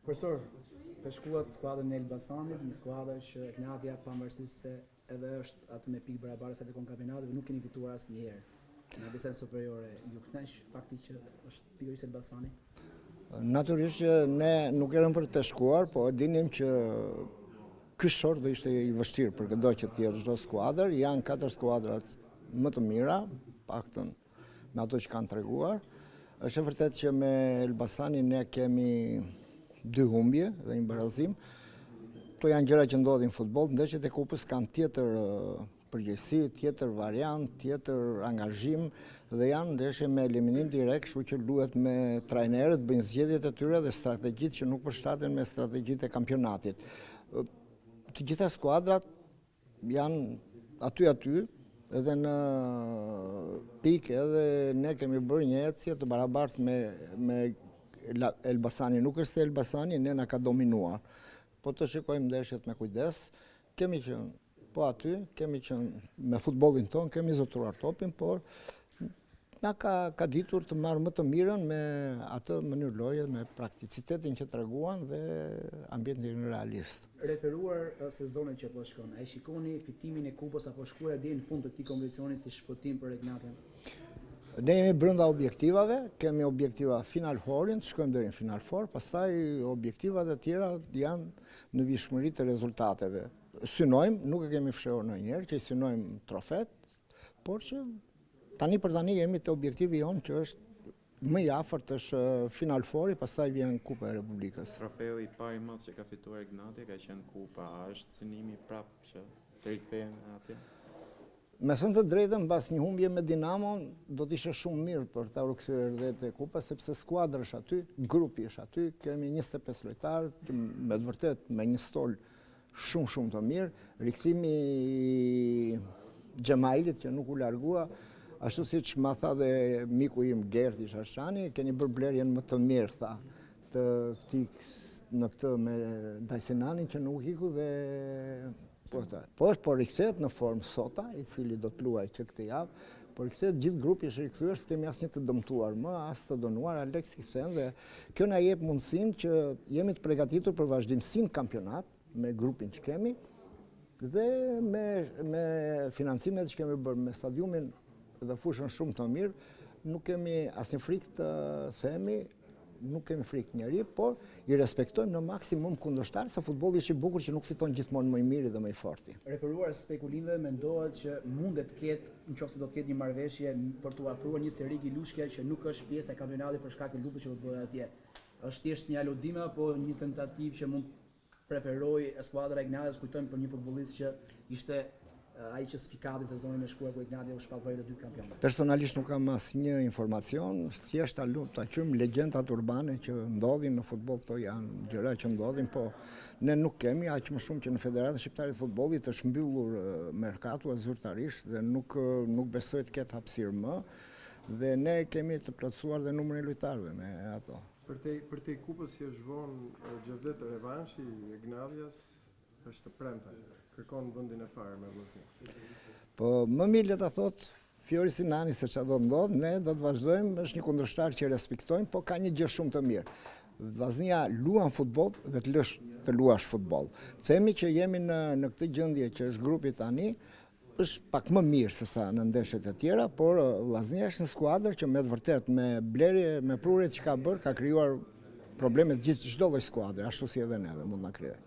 Profesor, përshkuat skuadrën e Elbasanit, një skuadër që Gnavia pavarësisht se edhe është aty me pikë barabare sa tekon kampionatit, nuk keni fituar asnjëherë. Në bisedën superiore, ju kënaq fakti që është pikërisht Elbasani? Natyrisht që ne nuk erëm për të shkuar, po dinim që ky short do ishte i vështirë për çdo që të jetë çdo skuadër. Janë 4 skuadrat më të mira, paktën me ato që kanë treguar. Është e vërtetë që me Elbasani ne kemi 2 humbje dhe një barazim. Kto janë gjëra që ndodhin në futboll, ndeshjet e kupës kanë tjetër përgjegjësi, tjetër variant, tjetër angazhim dhe janë ndeshje me eliminim direkt, kështu që luhet me trajnerët, bëjnë zgjedhjet e tyre dhe strategjitë që nuk përshtaten me strategjitë e kampionatit. Të gjitha skuadrat janë aty, edhe në pikë edhe ne kemi bërë një ecje të barabartë me Elbasani. Nuk është se Elbasani ne na ka dominuar, po të shikojmë ndeshjet me kujdes. Kemi qenë po aty, kemi qenë me futbollin ton, kemi zotruar topin, por na ka ditur të marrë më të mirën me atë mënyrë loje, me prakticitetin që treguan dhe ambientin realist. Referuar sezonin që po shkon, ai shikoni fitimin e kupës apo shkuara deri në fund të këtij kompeticioni si shpëtim për Gnavien? Ne jemi brenda objektivave, kemi objektiva Final Forin, të shkojmë deri në Final Four, pastaj objektivat e tjera janë në vijshmëri të rezultateve. Synojmë, nuk e kemi fshehur ndonjëherë që synojmë trofet, por që tani për tani jemi te objektivi jon që është më i afërt është Final Fouri, pastaj vjen Kupa e Republikës. Trofeu i parë i madh që ka fituar Gnavia ka qenë Kupa, a është synimi prapë që të rikthehen atje? Me thënë të drejtën, mbas një humbje me Dinamo, do të ishte shumë mirë për ta rikthyer edhe te Kupa, sepse skuadra është aty, grupi është aty, kemi 25 lojtarë, me të vërtet me një stol shumë të mirë. Rikthimi i Xhamailit që nuk u largua, ashtu siç ma tha dhe miku im Gerti Shashani, keni bërë blerjen më të mirë, tha, të këtij në këtë me Dajsinani që nuk iku dhe po rikthehet në formë Sota, i cili do të luajë që këtë javë, por rikthehet gjithë grupi është rikthyer, s'kemi asnjë të dëmtuar më, as të dënuar, Alex i kthen dhe kjo na jep mundësinë që jemi të përgatitur për vazhdimsinë kampionat me grupin që kemi dhe me financimet që kemi bërë me stadiumin dhe fushën shumë të mirë, nuk kemi asnjë frikë të themi, nuk kemi frikë njeri, por i respektojmë në maksimum kundërshtar, se futbolli është i bukur që nuk fiton gjithmonë më i miri dhe më i forti. Referuar spekulimeve, mendohet që mundet të ketë, nëse do të ketë një marrëveshje për t'u afruar një Serigi Lushkja që nuk është pjesë e kampionatit për shkak të luftës që do të bëhet atje. Është thjesht një aludim apo një tentativë që mund preferoj skuadra e Gnavias? Kujtojmë për një futbollist që ishte ai që sfikati sezonin e shkuar ku Gnavia u shpallpoi të 2 kampionatë. Personalisht nuk kam asnjë informacion, thjesht ta quajmë legjendat urbane që ndodhin në futboll, këto janë gjëra që ndodhin, po ne nuk kemi aq më shumë që në Federatën Shqiptare të Futbollit është mbyllur merkatu zyrtarisht dhe nuk besoj të ketë hapësirë më dhe ne kemi të plotësuar dhe numrin e lojtarëve me ato. Për te kupës që zhvon Gjevdet revanshi e Gnavias është të premta, kërkon vendin e parë me Vllaznia. Po më mirë le ta thot Fiori Sinani se çfarë do ndodh, ne do të vazhdojmë, është një kundërshtar që respektojmë, po ka një gjë shumë të mirë. Vllaznia luan futboll dhe të luash futboll. Themi që jemi në këtë gjendje që është grupi tani, është pak më mirë se sa në ndeshjet e tjera, por Vllaznia është një skuadër që me të vërtet me blerje, me prurjet që ka bërë, ka krijuar probleme gjithë çdo lloj skuadre, ashtu si edhe neve mund na krijojë.